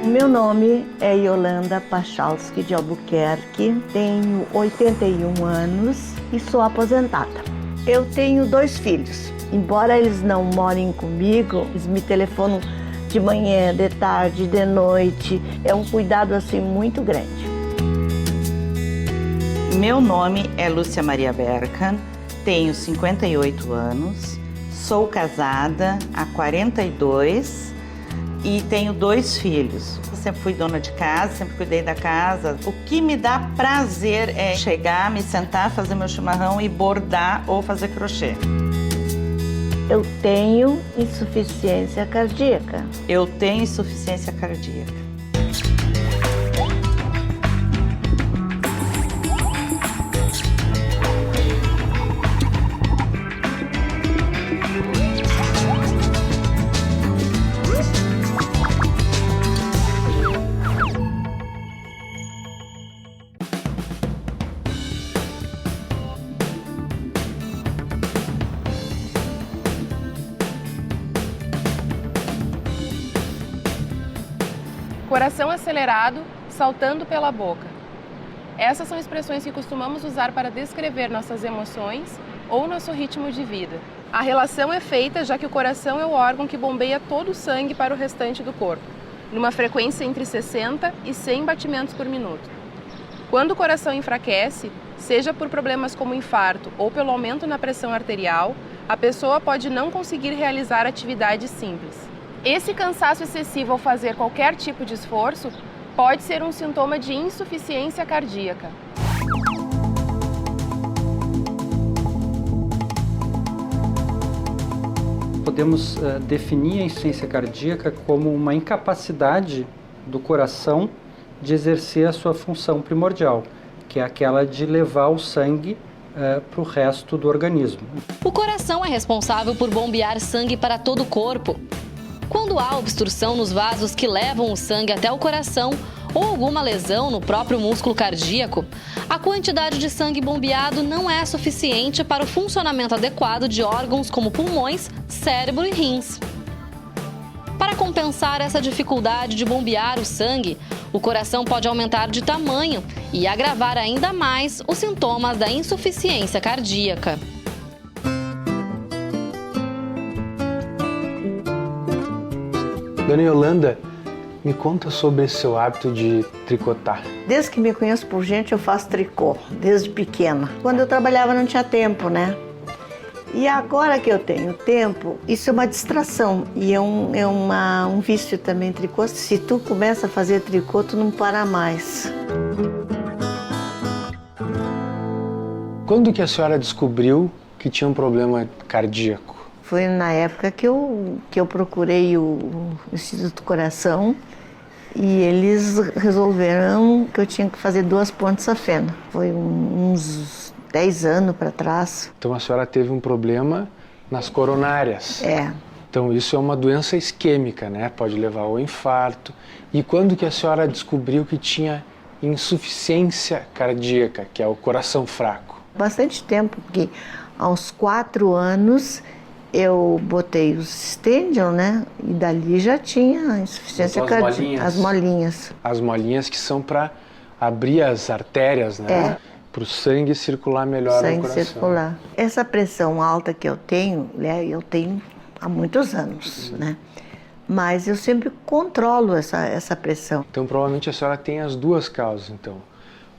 O meu nome é Yolanda Pachalski de Albuquerque, tenho 81 anos e sou aposentada. Eu tenho 2 filhos. Embora eles não morem comigo, eles me telefonam de manhã, de tarde, de noite. É um cuidado assim muito grande. Meu nome é Lúcia Maria Berkan, tenho 58 anos, sou casada há 42 e tenho 2 filhos. Eu sempre fui dona de casa, sempre cuidei da casa. O que me dá prazer é chegar, me sentar, fazer meu chimarrão e bordar ou fazer crochê. Eu tenho insuficiência cardíaca. Eu tenho insuficiência cardíaca. Coração acelerado, saltando pela boca. Essas são expressões que costumamos usar para descrever nossas emoções ou nosso ritmo de vida. A relação é feita já que o coração é o órgão que bombeia todo o sangue para o restante do corpo, numa frequência entre 60 e 100 batimentos por minuto. Quando o coração enfraquece, seja por problemas como infarto ou pelo aumento na pressão arterial, a pessoa pode não conseguir realizar atividades simples. Esse cansaço excessivo ao fazer qualquer tipo de esforço pode ser um sintoma de insuficiência cardíaca. Podemos definir a insuficiência cardíaca como uma incapacidade do coração de exercer a sua função primordial, que é aquela de levar o sangue para o resto do organismo. O coração é responsável por bombear sangue para todo o corpo. Quando há obstrução nos vasos que levam o sangue até o coração ou alguma lesão no próprio músculo cardíaco, a quantidade de sangue bombeado não é suficiente para o funcionamento adequado de órgãos como pulmões, cérebro e rins. Para compensar essa dificuldade de bombear o sangue, o coração pode aumentar de tamanho e agravar ainda mais os sintomas da insuficiência cardíaca. Dona Yolanda, me conta sobre esse seu hábito de tricotar. Desde que me conheço por gente, eu faço tricô, desde pequena. Quando eu trabalhava não tinha tempo, né? E agora que eu tenho tempo, isso é uma distração e é um vício também, tricô. Se tu começa a fazer tricô, tu não para mais. Quando que a senhora descobriu que tinha um problema cardíaco? Foi na época que eu procurei o Instituto do Coração e eles resolveram que eu tinha que fazer 2 pontes safena. Foi uns 10 anos para trás. Então a senhora teve um problema nas coronárias. É. Então isso é uma doença isquêmica, né? Pode levar ao infarto. E quando que a senhora descobriu que tinha insuficiência cardíaca, que é o coração fraco? Bastante tempo, porque aos 4 anos eu botei os Stendion, né? E dali já tinha insuficiência cardíaca. As molinhas. As molinhas que são para abrir as artérias, né? É. Para o sangue circular melhor no coração. Circular. Essa pressão alta que eu tenho, né? Eu tenho há muitos anos, né? Mas eu sempre controlo essa pressão. Então provavelmente a senhora tem as 2 causas, então.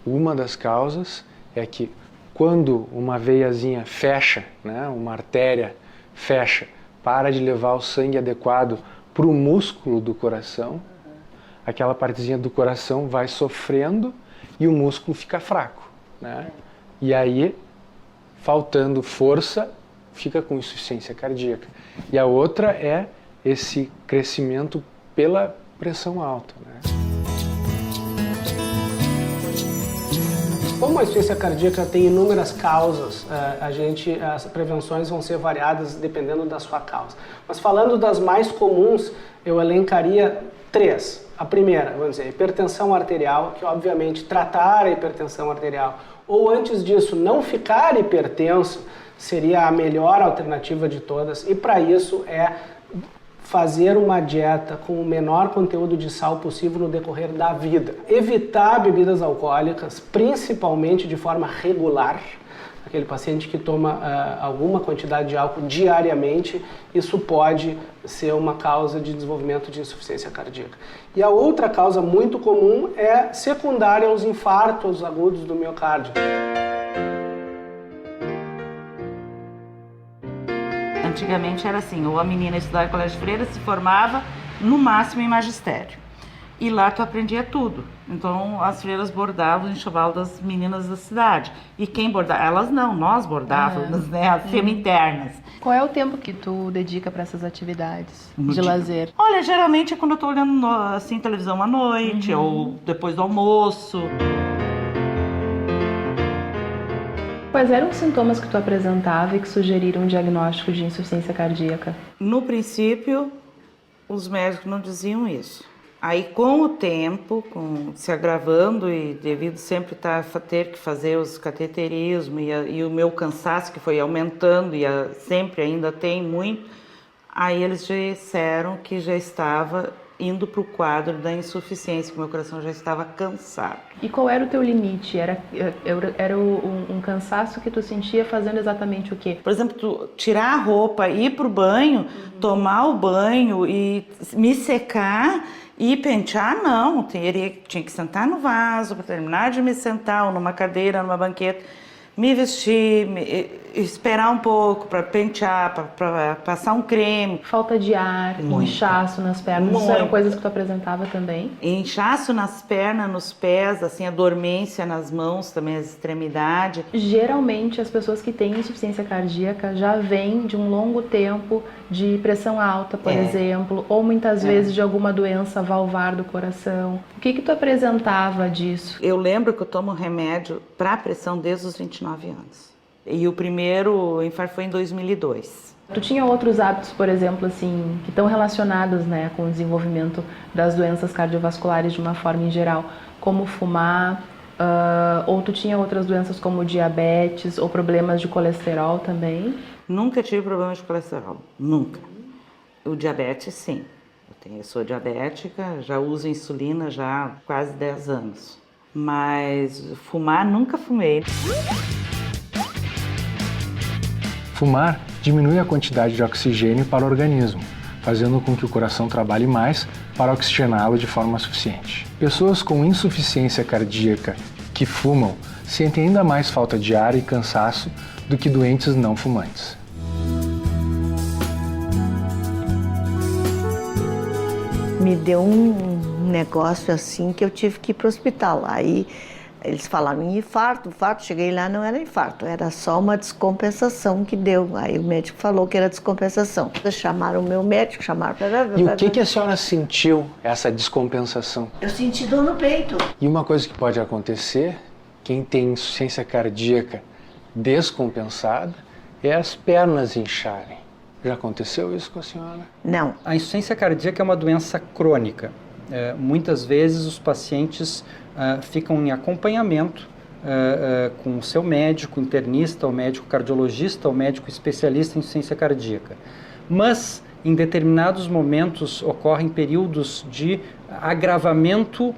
Uma das causas é que quando uma veiazinha fecha, né? Uma artéria fecha, para de levar o sangue adequado para o músculo do coração, aquela partezinha do coração vai sofrendo e o músculo fica fraco, né? E aí, faltando força, fica com insuficiência cardíaca. E a outra é esse crescimento pela pressão alta, né? Como a insuficiência cardíaca tem inúmeras causas, as prevenções vão ser variadas dependendo da sua causa. Mas falando das mais comuns, eu elencaria 3. A primeira, vamos dizer, hipertensão arterial, que obviamente tratar a hipertensão arterial ou antes disso não ficar hipertenso seria a melhor alternativa de todas, e para isso é fazer uma dieta com o menor conteúdo de sal possível no decorrer da vida. Evitar bebidas alcoólicas, principalmente de forma regular. Aquele paciente que toma alguma quantidade de álcool diariamente, isso pode ser uma causa de desenvolvimento de insuficiência cardíaca. E a outra causa muito comum é secundária aos infartos agudos do miocárdio. Antigamente era assim, ou a menina estudava em colégio de freira, se formava no máximo em magistério. E lá tu aprendia tudo. Então as freiras bordavam o enxoval das meninas da cidade. E quem bordava? Elas não, nós bordávamos, né? As semi-internas. Qual é o tempo que tu dedica para essas atividades de lazer? Olha, geralmente é quando eu tô olhando assim, televisão à noite, ou depois do almoço. Quais eram os sintomas que tu apresentava e que sugeriram um diagnóstico de insuficiência cardíaca? No princípio, os médicos não diziam isso. Aí, com o tempo, se agravando e devido sempre ter que fazer os cateterismos e o meu cansaço que foi aumentando e sempre ainda tem muito, aí eles disseram que já estava indo para o quadro da insuficiência, que meu coração já estava cansado. E qual era o teu limite? Era um cansaço que tu sentia fazendo exatamente o quê? Por exemplo, tu tirar a roupa, ir para o banho, tomar o banho e me secar e pentear, não. Tinha que sentar no vaso para terminar de me sentar, ou numa cadeira, numa banqueta, me vestir, esperar um pouco para pentear, para passar um creme. Falta de ar, inchaço nas pernas, isso eram coisas que tu apresentava também? Inchaço nas pernas, nos pés, assim, a dormência nas mãos, também as extremidades. Geralmente as pessoas que têm insuficiência cardíaca já vêm de um longo tempo de pressão alta, por exemplo, ou muitas vezes de alguma doença valvar do coração. O que tu apresentava disso? Eu lembro que eu tomo remédio para pressão desde os 29 anos. E o primeiro infarto foi em 2002. Tu tinha outros hábitos, por exemplo, assim, que estão relacionados, né, com o desenvolvimento das doenças cardiovasculares de uma forma em geral, como fumar, ou tu tinha outras doenças como diabetes ou problemas de colesterol também? Nunca tive problema de colesterol, nunca. O diabetes, sim. Eu sou diabética, já uso insulina já há quase 10 anos. Mas fumar, nunca fumei. Fumar diminui a quantidade de oxigênio para o organismo, fazendo com que o coração trabalhe mais para oxigená-lo de forma suficiente. Pessoas com insuficiência cardíaca que fumam sentem ainda mais falta de ar e cansaço do que doentes não fumantes. Me deu um negócio assim que eu tive que ir para o hospital. Aí eles falaram em infarto, cheguei lá, não era infarto, era só uma descompensação que deu. Aí o médico falou que era descompensação. Chamaram o meu médico, chamaram... E o que a senhora sentiu, essa descompensação? Eu senti dor no peito. E uma coisa que pode acontecer, quem tem insuficiência cardíaca descompensada, é as pernas incharem. Já aconteceu isso com a senhora? Não. A insuficiência cardíaca é uma doença crônica. Muitas vezes os pacientes ficam em acompanhamento com o seu médico internista, o médico cardiologista, o médico especialista em insuficiência cardíaca. Mas, em determinados momentos, ocorrem períodos de agravamento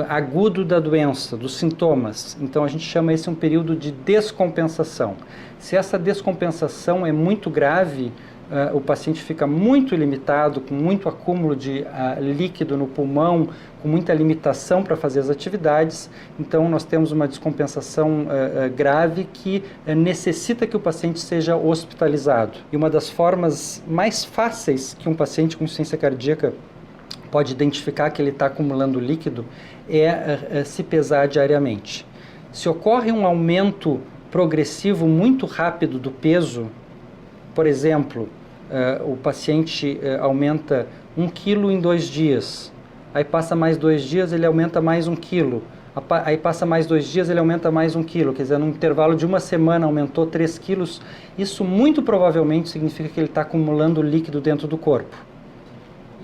agudo da doença, dos sintomas. Então, a gente chama esse um período de descompensação. Se essa descompensação é muito grave, o paciente fica muito limitado, com muito acúmulo de líquido no pulmão, com muita limitação para fazer as atividades. Então, nós temos uma descompensação grave que necessita que o paciente seja hospitalizado. E uma das formas mais fáceis que um paciente com insuficiência cardíaca pode identificar que ele está acumulando líquido é se pesar diariamente. Se ocorre um aumento progressivo muito rápido do peso, por exemplo, o paciente aumenta 1 quilo em 2 dias, aí passa mais 2 dias, ele aumenta mais 1 quilo, aí passa mais 2 dias, ele aumenta mais 1 quilo, quer dizer, num intervalo de uma semana aumentou 3 quilos, isso muito provavelmente significa que ele está acumulando líquido dentro do corpo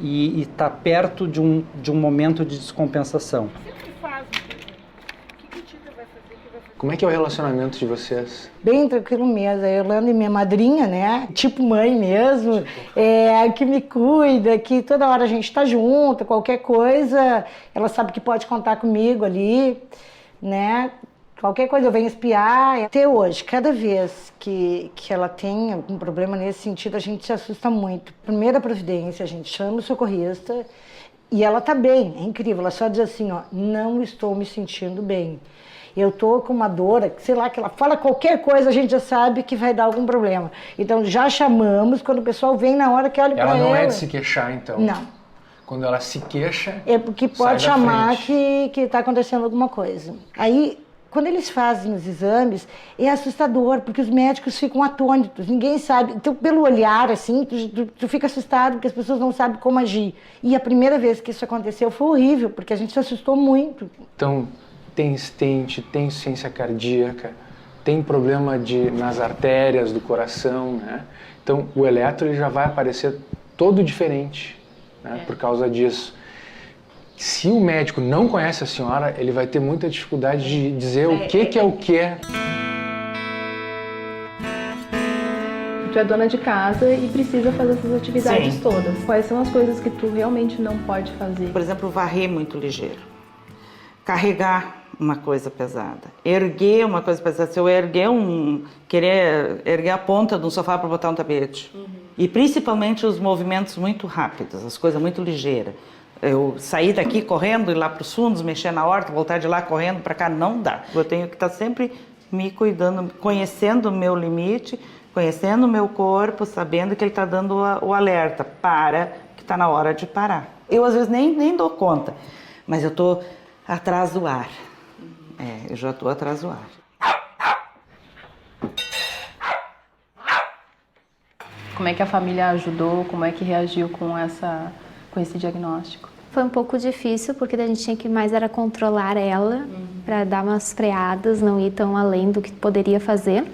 e está perto de um momento de descompensação. O que faz, o que o Tita vai fazer, que vai fazer Como é que é o relacionamento de vocês? Bem tranquilo mesmo. A Yolanda é minha madrinha, né? Tipo mãe mesmo. É, que me cuida, que toda hora a gente tá junto, qualquer coisa, ela sabe que pode contar comigo ali, né? Qualquer coisa eu venho espiar. Até hoje, cada vez que ela tem algum problema nesse sentido, a gente se assusta muito. Primeira providência, a gente chama o socorrista e ela tá bem, é incrível. Ela só diz assim, ó, não estou me sentindo bem. Eu tô com uma dor, sei lá, que ela fala qualquer coisa, a gente já sabe que vai dar algum problema. Então já chamamos, quando o pessoal vem na hora que olha para ela. Ela não é de se queixar, então? Não. Quando ela se queixa, é porque pode chamar que está acontecendo alguma coisa. Aí, quando eles fazem os exames, é assustador, porque os médicos ficam atônitos, ninguém sabe. Então, pelo olhar, assim, tu fica assustado, porque as pessoas não sabem como agir. E a primeira vez que isso aconteceu foi horrível, porque a gente se assustou muito. Então, tem stent, tem insuficiência cardíaca, tem problema nas artérias do coração, né? Então, o eletro ele já vai aparecer todo diferente, né? Por causa disso. Se o médico não conhece a senhora, ele vai ter muita dificuldade de dizer o que é o que. Tu é dona de casa e precisa fazer essas atividades Sim. todas. Quais são as coisas que tu realmente não pode fazer? Por exemplo, varrer muito ligeiro. Carregar uma coisa pesada. Erguer uma coisa pesada. Se eu querer erguer a ponta de um sofá para botar um tapete. E principalmente os movimentos muito rápidos, as coisas muito ligeiras. Eu sair daqui correndo, ir lá para os fundos, mexer na horta, voltar de lá correndo para cá, não dá. Eu tenho que estar sempre me cuidando, conhecendo o meu limite, conhecendo o meu corpo, sabendo que ele está dando o alerta. Para, que está na hora de parar. Eu às vezes nem dou conta, mas eu estou atrás do ar. Eu já estou atrás do ar. Como é que a família ajudou? Como é que reagiu com esse diagnóstico? Foi um pouco difícil, porque a gente tinha que mais era controlar ela, para dar umas freadas, não ir tão além do que poderia fazer.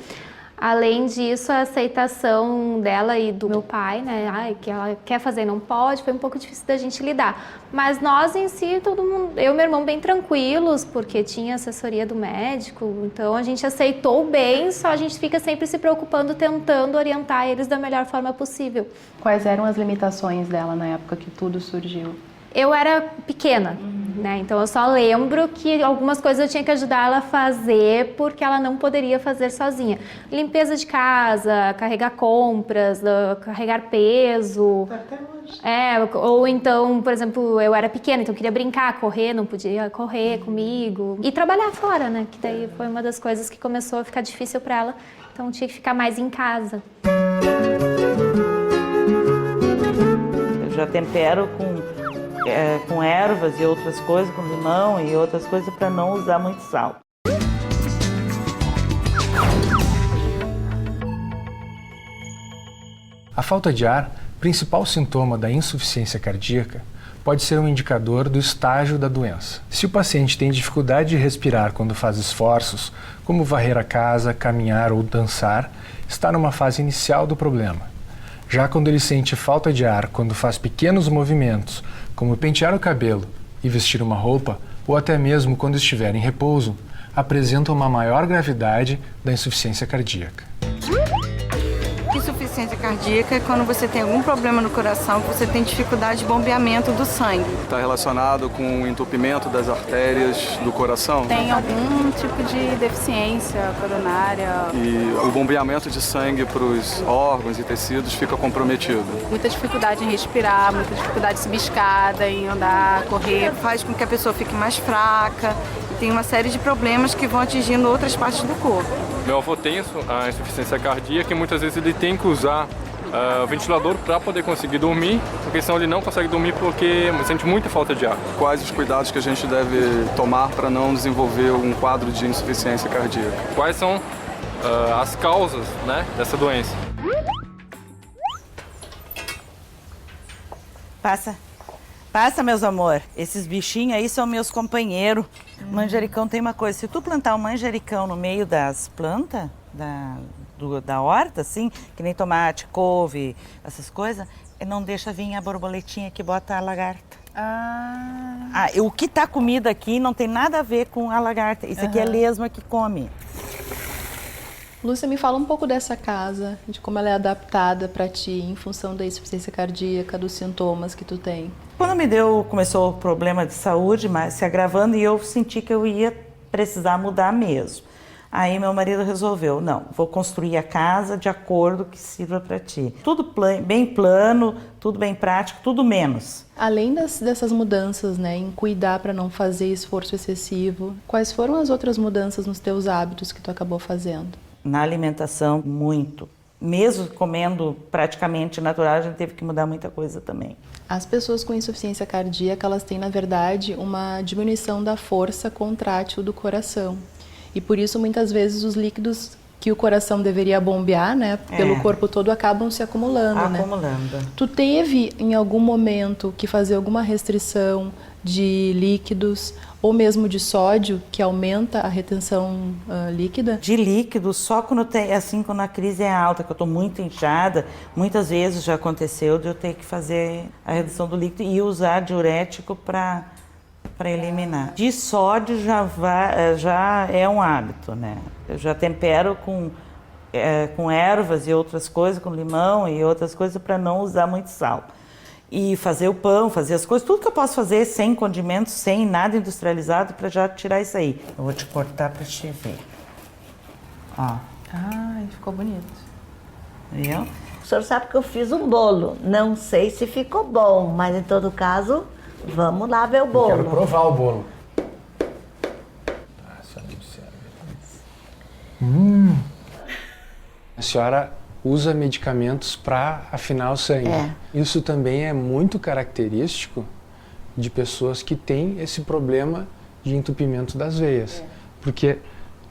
Além disso, a aceitação dela e do meu pai, né, que ela quer fazer e não pode, foi um pouco difícil da gente lidar. Mas nós em si, todo mundo, eu e meu irmão bem tranquilos, porque tinha assessoria do médico, então a gente aceitou bem, só a gente fica sempre se preocupando, tentando orientar eles da melhor forma possível. Quais eram as limitações dela na época que tudo surgiu? Eu era pequena, né? Então eu só lembro que algumas coisas eu tinha que ajudar ela a fazer porque ela não poderia fazer sozinha. Limpeza de casa, carregar compras, carregar peso. Até hoje. Ou então, por exemplo, eu era pequena, então eu queria brincar, correr, não podia correr comigo. E trabalhar fora, né? Que daí foi uma das coisas que começou a ficar difícil para ela. Então tinha que ficar mais em casa. Eu já tempero com ervas e outras coisas, com limão e outras coisas, para não usar muito sal. A falta de ar, principal sintoma da insuficiência cardíaca, pode ser um indicador do estágio da doença. Se o paciente tem dificuldade de respirar quando faz esforços, como varrer a casa, caminhar ou dançar, está numa fase inicial do problema. Já quando ele sente falta de ar quando faz pequenos movimentos, como pentear o cabelo e vestir uma roupa, ou até mesmo quando estiver em repouso, apresenta uma maior gravidade da insuficiência cardíaca. Insuficiência cardíaca é quando você tem algum problema no coração, que você tem dificuldade de bombeamento do sangue. Está relacionado com o entupimento das artérias do coração? Tem algum tipo de deficiência coronária. E o bombeamento de sangue para os órgãos e tecidos fica comprometido. Muita dificuldade em respirar, muita dificuldade de subir escada, em andar, correr. Faz com que a pessoa fique mais fraca e tem uma série de problemas que vão atingindo outras partes do corpo. Meu avô tem a insuficiência cardíaca e muitas vezes ele tem que usar o ventilador para poder conseguir dormir, porque senão ele não consegue dormir porque sente muita falta de ar. Quais os cuidados que a gente deve tomar para não desenvolver um quadro de insuficiência cardíaca? Quais são as causas, né, dessa doença? Passa, meus amor. Esses bichinhos aí são meus companheiros. Manjericão tem uma coisa, se tu plantar um manjericão no meio das plantas, da horta, assim, que nem tomate, couve, essas coisas, não deixa vir a borboletinha que bota a lagarta. O que está comido aqui não tem nada a ver com a lagarta. Isso aqui é lesma que come. Lúcia, me fala um pouco dessa casa, de como ela é adaptada para ti em função da insuficiência cardíaca, dos sintomas que tu tem. Quando começou o problema de saúde, mas se agravando, e eu senti que eu ia precisar mudar mesmo. Aí meu marido resolveu, não, vou construir a casa de acordo que sirva para ti. Tudo bem plano, tudo bem prático, tudo menos. Além dessas mudanças, né, em cuidar para não fazer esforço excessivo, quais foram as outras mudanças nos teus hábitos que tu acabou fazendo? Na alimentação, muito. Mesmo comendo praticamente natural, a gente teve que mudar muita coisa também. As pessoas com insuficiência cardíaca, elas têm, na verdade, uma diminuição da força contrátil do coração. E por isso, muitas vezes, os líquidos que o coração deveria bombear, né, pelo corpo todo, acabam se acumulando, Acumulando. Tu teve, em algum momento, que fazer alguma restrição de líquidos ou mesmo de sódio, que aumenta a retenção líquida? De líquido, só quando quando a crise é alta, que eu estou muito inchada, muitas vezes já aconteceu de eu ter que fazer a redução do líquido e usar diurético para eliminar. De sódio já é um hábito, né? Eu já tempero com ervas e outras coisas, com limão e outras coisas, para não usar muito sal. E fazer o pão, fazer as coisas, tudo que eu posso fazer sem condimentos, sem nada industrializado, para já tirar isso aí. Eu vou te cortar para te ver. Ó. Ai, ficou bonito. Viu? O senhor sabe que eu fiz um bolo. Não sei se ficou bom, mas em todo caso, vamos lá ver o bolo. Eu quero provar o bolo. A senhora usa medicamentos para afinar o sangue. Isso também é muito característico de pessoas que têm esse problema de entupimento das veias. Porque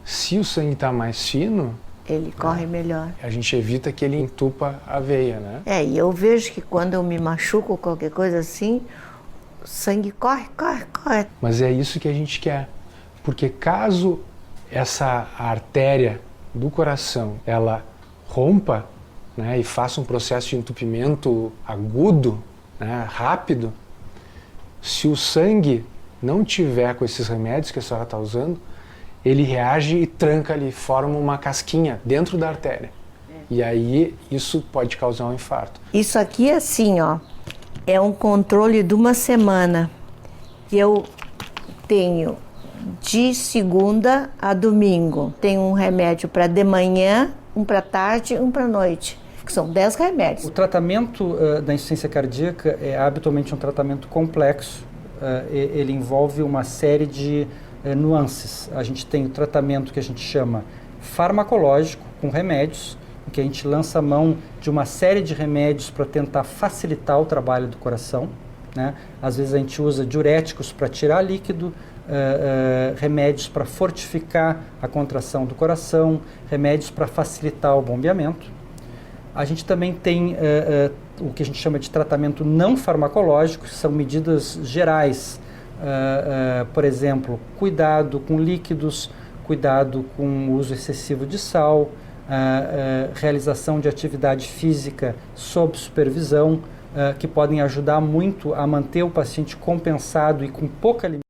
se o sangue está mais fino, ele corre melhor. A gente evita que ele entupa a veia, né? E eu vejo que quando eu me machuco, qualquer coisa assim, o sangue corre. Mas é isso que a gente quer. Porque caso essa artéria do coração, ela rompa, né, e faça um processo de entupimento agudo, né, rápido, se o sangue não tiver com esses remédios que a senhora está usando, ele reage e tranca ali, forma uma casquinha dentro da artéria. E aí isso pode causar um infarto. Isso aqui assim, ó, é um controle de uma semana que eu tenho de segunda a domingo. Tenho um remédio para de manhã, um para tarde, um para noite. São 10 remédios. O tratamento da insuficiência cardíaca é habitualmente um tratamento complexo. Ele envolve uma série de nuances. A gente tem o tratamento que a gente chama farmacológico, com remédios, em que a gente lança a mão de uma série de remédios para tentar facilitar o trabalho do coração, né? Às vezes a gente usa diuréticos para tirar líquido, remédios para fortificar a contração do coração, remédios para facilitar o bombeamento. A gente também tem o que a gente chama de tratamento não farmacológico, que são medidas gerais, por exemplo, cuidado com líquidos, cuidado com o uso excessivo de sal, realização de atividade física sob supervisão, que podem ajudar muito a manter o paciente compensado e com pouca limitação.